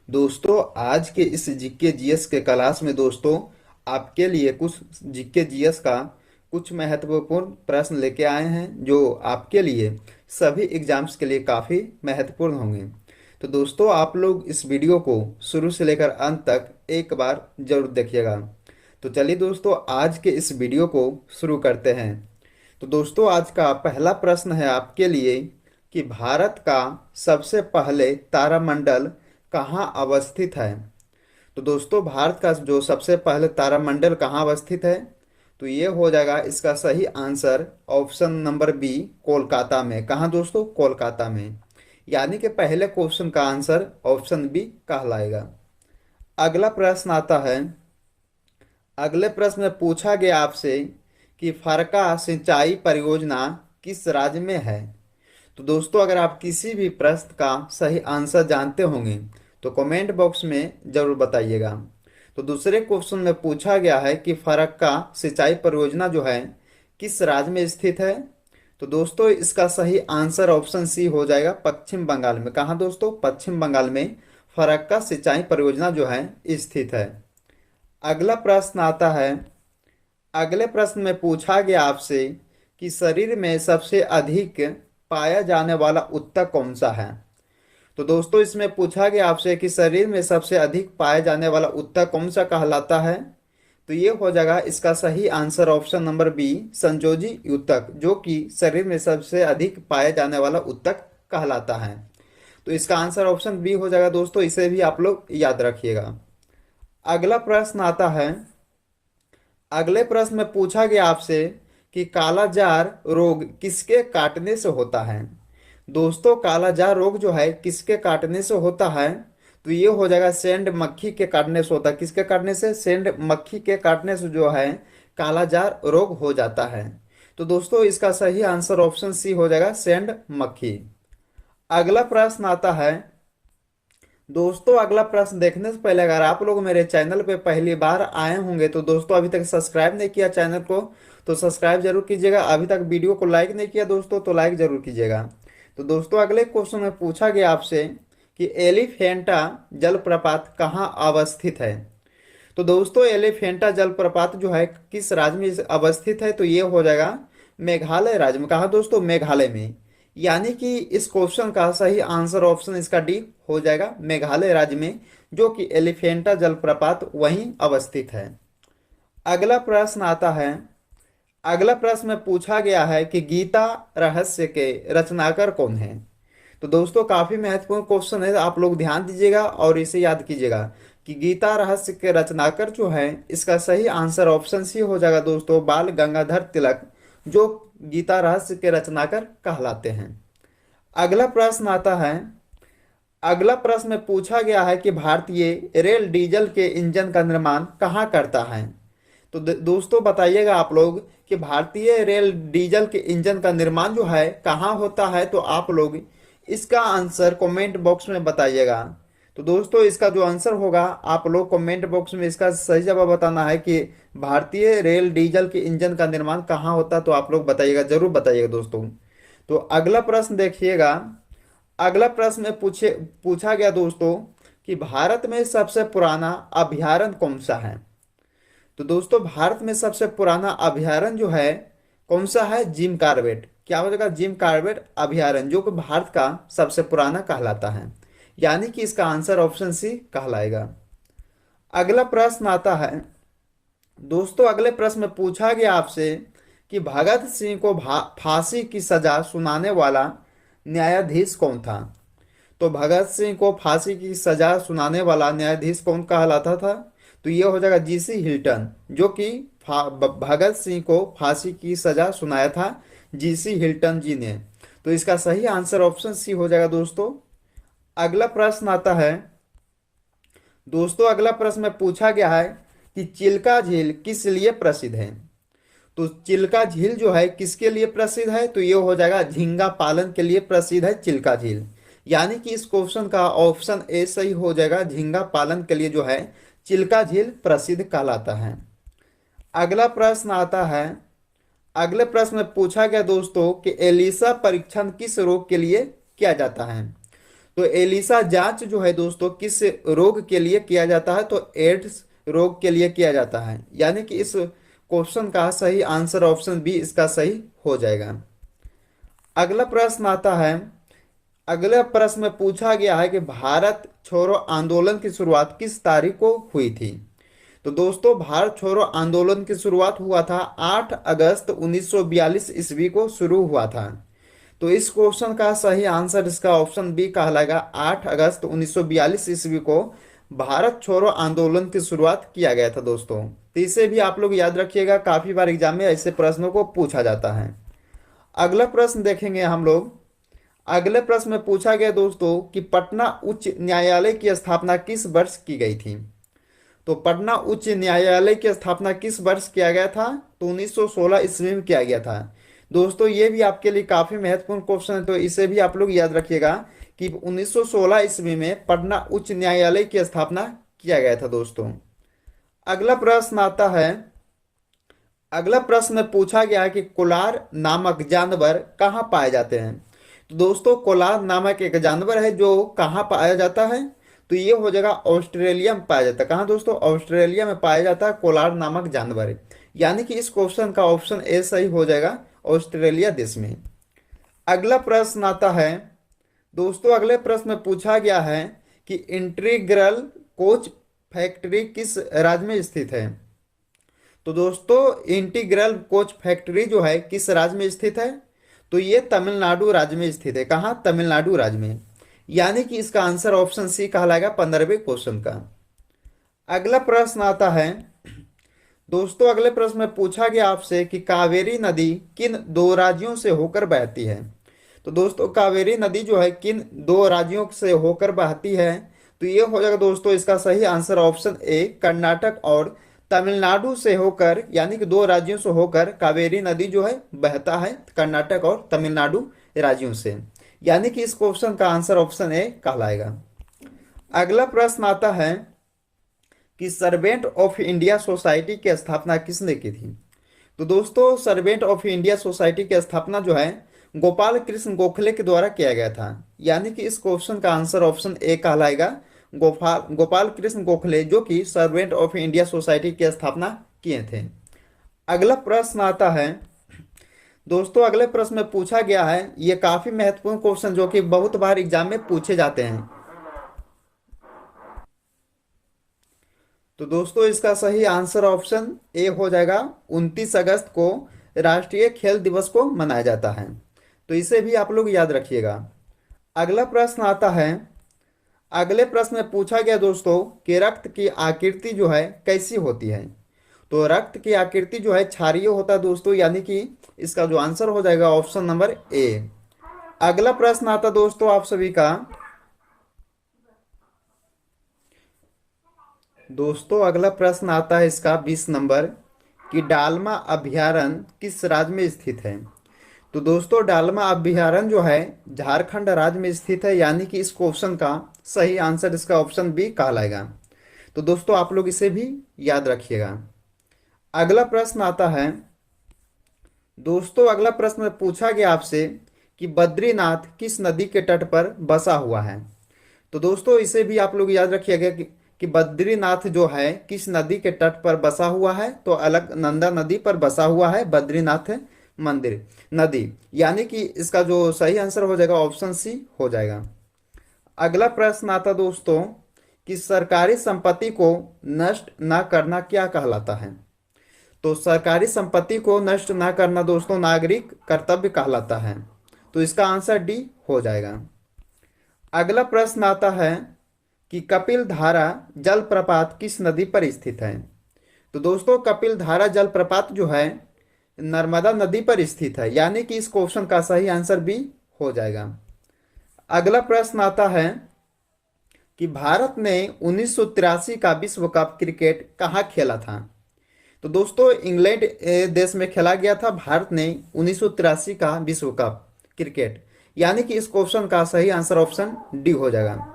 दोस्तों आज के इस जीके जीएस के क्लास में दोस्तों आपके लिए कुछ जीके जीएस का कुछ महत्वपूर्ण प्रश्न लेके आए हैं जो आपके लिए सभी एग्जाम्स के लिए काफ़ी महत्वपूर्ण होंगे। तो दोस्तों आप लोग इस वीडियो को शुरू से लेकर अंत तक एक बार जरूर देखिएगा। तो चलिए दोस्तों आज के इस वीडियो को शुरू करते हैं। तो दोस्तों आज का पहला प्रश्न है आपके लिए कि भारत का सबसे पहले तारामंडल कहाँ अवस्थित है। तो दोस्तों भारत का जो सबसे पहले तारामंडल कहाँ अवस्थित है, तो ये हो जाएगा इसका सही answer option number B, Kolkata में। कहाँ दोस्तों? कोलकाता में। यानी कि पहले क्वेश्चन का आंसर ऑप्शन बी कहलाएगा। अगला प्रश्न आता है। अगले प्रश्न में पूछा गया आपसे कि फरका सिंचाई परियोजना किस राज्य में है। तो दोस्तों अगर आप किसी भी प्रश्न का सही आंसर जानते होंगे तो कमेंट बॉक्स में जरूर बताइएगा। तो दूसरे क्वेश्चन में पूछा गया है कि फरक्का सिंचाई परियोजना जो है किस राज्य में स्थित है। तो दोस्तों इसका सही आंसर ऑप्शन सी हो जाएगा, पश्चिम बंगाल में। कहाँ दोस्तों? पश्चिम बंगाल में फरक्का सिंचाई परियोजना जो है स्थित है। अगला प्रश्न आता है। अगले प्रश्न में पूछा गया आपसे कि शरीर में सबसे अधिक पाया जाने वाला ऊतक कौन सा है। तो दोस्तों इसमें पूछा गया आपसे कि शरीर में सबसे अधिक पाया जाने वाला ऊतक कौन सा कहलाता है। तो ये हो जाएगा इसका सही आंसर ऑप्शन नंबर बी, संयोजी ऊतक, जो कि शरीर में सबसे अधिक पाया जाने वाला ऊतक कहलाता है। तो इसका आंसर ऑप्शन बी हो जाएगा दोस्तों, इसे भी आप लोग याद रखिएगा। अगला प्रश्न आता है। अगले प्रश्न में पूछा गया आपसे कि कालाजार रोग किसके काटने से होता है। दोस्तों कालाजार रोग जो है किसके काटने से होता है। तो ये हो जाएगा सेंड मक्खी के काटने से होता है। किसके काटने से? सेंड मक्खी के काटने से जो है कालाजार रोग हो जाता है। तो दोस्तों इसका सही आंसर ऑप्शन सी हो जाएगा, सेंड मक्खी। अगला प्रश्न आता है। दोस्तों अगला प्रश्न देखने से पहले अगर आप लोग मेरे चैनल पे पहली बार आए होंगे तो दोस्तों अभी तक सब्सक्राइब नहीं किया चैनल को तो सब्सक्राइब जरूर कीजिएगा। अभी तक वीडियो को लाइक नहीं किया दोस्तों तो लाइक जरूर कीजिएगा। तो दोस्तों अगले क्वेश्चन में पूछा गया आपसे कि एलिफेंटा जलप्रपात कहाँ अवस्थित है। तो दोस्तों एलिफेंटा जलप्रपात जो है किस राज्य में अवस्थित है। तो ये हो जाएगा मेघालय राज्य में। कहाँ दोस्तों? मेघालय में। यानी कि इस क्वेश्चन का सही आंसर ऑप्शन इसका डी हो जाएगा, मेघालय राज्य में, जो कि एलिफेंटा जलप्रपात वहीं अवस्थित है। अगला प्रश्न आता है। अगला प्रश्न में पूछा गया है कि गीता रहस्य के रचनाकार कौन है। तो दोस्तों काफी महत्वपूर्ण क्वेश्चन है, आप लोग ध्यान दीजिएगा और इसे याद कीजिएगा कि गीता रहस्य के रचनाकार जो है इसका सही आंसर ऑप्शन सी हो जाएगा दोस्तों, बाल गंगाधर तिलक, जो गीता रहस्य के रचनाकार कहलाते हैं। अगला प्रश्न आता है। अगला प्रश्न में पूछा गया है कि भारतीय रेल डीजल के इंजन का निर्माण कहाँ करता है। तो दोस्तों बताइएगा आप लोग कि भारतीय रेल डीजल के इंजन का निर्माण जो है कहाँ होता है। तो आप लोग इसका आंसर कमेंट बॉक्स में बताइएगा। तो दोस्तों इसका जो आंसर होगा आप लोग कमेंट बॉक्स में इसका सही जवाब बताना है कि भारतीय रेल डीजल के इंजन का निर्माण कहाँ होता है। तो आप लोग बताइएगा, जरूर बताइएगा दोस्तों। तो अगला प्रश्न देखिएगा। अगला प्रश्न में पूछा गया दोस्तों कि भारत में सबसे पुराना अभयारण्य कौन सा है। तो दोस्तों भारत में सबसे पुराना अभयारण्य जो है कौन सा है? Jim Corbett. क्या हो जाएगा? जिम कार्बेट अभयारण्य, जो कि भारत का सबसे पुराना कहलाता है। यानी कि इसका आंसर ऑप्शन सी कहलाएगा। अगला प्रश्न आता है। दोस्तों अगले प्रश्न में पूछा गया आपसे कि भगत सिंह को फांसी की सजा सुनाने वाला न्यायाधीश कौन था। तो भगत सिंह को फांसी की सजा सुनाने वाला न्यायाधीश कौन कहलाता था। तो ये हो जाएगा जीसी हिल्टन, जो कि भगत सिंह को फांसी की सजा सुनाया था जीसी हिल्टन जी ने। तो इसका सही आंसर ऑप्शन सी हो जाएगा दोस्तों। अगला प्रश्न आता है। दोस्तों अगला प्रश्न में पूछा गया है कि चिल्का झील किस लिए प्रसिद्ध है। तो चिल्का झील जो है किसके लिए प्रसिद्ध है। तो ये हो जाएगा झींगा पालन के लिए प्रसिद्ध है चिल्का झील। यानी कि इस क्वेश्चन का ऑप्शन ए सही हो जाएगा, झींगा पालन के लिए जो है चिल्का झील प्रसिद्ध कहलाता है। अगला प्रश्न आता है। अगले प्रश्न में पूछा गया दोस्तों कि एलिसा परीक्षण किस रोग के लिए किया जाता है। तो एलिसा जांच जो है दोस्तों किस रोग के लिए किया जाता है, तो एड्स रोग के लिए किया जाता है। यानी कि इस क्वेश्चन का सही आंसर ऑप्शन बी इसका सही हो जाएगा। अगला प्रश्न आता है, अगले प्रश्न में पूछा गया है कि भारत छोड़ो आंदोलन की शुरुआत किस तारीख को हुई थी। तो दोस्तों भारत छोड़ो आंदोलन की शुरुआत हुआ था 8 अगस्त 1942 ईस्वी को शुरू हुआ था। तो इस क्वेश्चन का सही आंसर इसका ऑप्शन बी कहलाएगा। 8 अगस्त 1942 ईस्वी को भारत छोड़ो आंदोलन की शुरुआत किया गया था दोस्तों। तो इसे भी आप लोग याद रखिएगा, काफी बार एग्जाम में ऐसे प्रश्नों को पूछा जाता है। अगला प्रश्न देखेंगे हम लोग। अगले प्रश्न में पूछा गया दोस्तों कि पटना उच्च न्यायालय की स्थापना किस वर्ष की गई थी। तो पटना उच्च न्यायालय की स्थापना किस वर्ष किया गया था, तो 1916 ईस्वी में किया गया था। दोस्तों ये भी आपके लिए काफी महत्वपूर्ण क्वेश्चन है, तो इसे भी आप लोग याद रखिएगा कि 1916 ईस्वी में पटना उच्च न्यायालय की स्थापना किया गया था दोस्तों। अगला प्रश्न आता है, अगला प्रश्न में पूछा गया है कि कोलार नामक जानवर कहाँ पाए जाते हैं। तो दोस्तों कोलार नामक एक जानवर है जो कहाँ पाया जाता है, तो ये हो जाएगा ऑस्ट्रेलिया में पाया जाता है। कहाँ दोस्तों, ऑस्ट्रेलिया में पाया जाता है कोलार नामक जानवर। यानी कि इस क्वेश्चन का ऑप्शन ए सही हो जाएगा, ऑस्ट्रेलिया देश में। अगला प्रश्न आता है दोस्तों, अगले प्रश्न में पूछा गया है कि इंटीग्रल कोच फैक्ट्री किस राज्य में स्थित है। तो दोस्तों इंटीग्रल कोच फैक्ट्री जो है किस राज्य में स्थित है, तो ये तमिलनाडु राज्य में स्थित है। कहाँ, तमिलनाडु राज्य में। यानी कि इसका आंसर ऑप्शन सी कहलाएगा 15वें क्वेश्चन का। अगला प्रश्न आता है दोस्तों, अगले प्रश्न में पूछा गया आपसे कि कावेरी नदी किन दो राज्यों से होकर बहती है। तो दोस्तों कावेरी नदी जो है किन दो राज्यों से होकर बहती है, तो ये हो जाएगा दोस्तों इसका सही आंसर ऑप्शन ए, कर्नाटक और तमिलनाडु से होकर, यानी कि दो राज्यों से होकर कावेरी नदी जो है बहता है, कर्नाटक और तमिलनाडु राज्यों से। यानी कि इस क्वेश्चन का आंसर ऑप्शन ए कहलाएगा। अगला प्रश्न आता है कि सर्वेंट ऑफ इंडिया सोसाइटी की स्थापना किसने की थी। तो दोस्तों सर्वेंट ऑफ इंडिया सोसाइटी की स्थापना जो है गोपाल कृष्ण गोखले के द्वारा किया गया था। यानी कि इस क्वेश्चन का आंसर ऑप्शन ए कहलाएगा, गोपाल कृष्ण गोखले जो कि सर्वेंट ऑफ इंडिया सोसाइटी की स्थापना किए थे। अगला प्रश्न आता है दोस्तों, अगले प्रश्न में पूछा गया है, ये काफी महत्वपूर्ण क्वेश्चन जो कि बहुत बार एग्जाम में पूछे जाते हैं। तो दोस्तों इसका सही आंसर ऑप्शन ए हो जाएगा। 29 अगस्त को राष्ट्रीय खेल दिवस को मनाया जाता है, तो इसे भी आप लोग याद रखिएगा। अगला प्रश्न आता है, अगले प्रश्न में पूछा गया दोस्तों कि रक्त की आकृति जो है कैसी होती है। तो रक्त की आकृति जो है क्षारीय होता है दोस्तों। यानी कि इसका जो आंसर हो जाएगा ऑप्शन नंबर ए। अगला प्रश्न आता दोस्तों आप सभी का, दोस्तों अगला प्रश्न आता है इसका 20 नंबर कि डालमा अभयारण्य किस राज्य में स्थित है। तो दोस्तों डालमा अभयारण्य जो है झारखंड राज्य में स्थित है। यानी कि इस क्वेश्चन का सही आंसर इसका ऑप्शन बी कहलाएगा। तो दोस्तों आप लोग इसे भी याद रखिएगा। अगला प्रश्न आता है दोस्तों, अगला प्रश्न में पूछा गया आपसे कि बद्रीनाथ किस नदी के तट पर बसा हुआ है। तो दोस्तों इसे भी आप लोग याद रखिएगा कि बद्रीनाथ जो है किस नदी के तट पर बसा हुआ है, तो अलकनंदा नदी पर बसा हुआ है बद्रीनाथ मंदिर नदी। यानी कि इसका जो सही आंसर हो जाएगा ऑप्शन सी हो जाएगा। अगला प्रश्न आता दोस्तों कि सरकारी संपत्ति को नष्ट न करना क्या कहलाता है। तो सरकारी संपत्ति को नष्ट न करना दोस्तों नागरिक कर्तव्य कहलाता है। तो इसका आंसर डी हो जाएगा। अगला प्रश्न आता है कि कपिल धारा जलप्रपात किस नदी पर स्थित है। तो दोस्तों कपिल धारा जलप्रपात जो है नर्मदा नदी पर स्थित है। यानी कि इस क्वेश्चन का सही आंसर बी हो जाएगा। अगला प्रश्न आता है कि भारत ने 1983 का विश्व कप क्रिकेट कहाँ खेला था। तो दोस्तों इंग्लैंड देश में खेला गया था भारत ने 1983 का विश्व कप क्रिकेट। यानी कि इस क्वेश्चन का सही आंसर ऑप्शन डी हो जाएगा।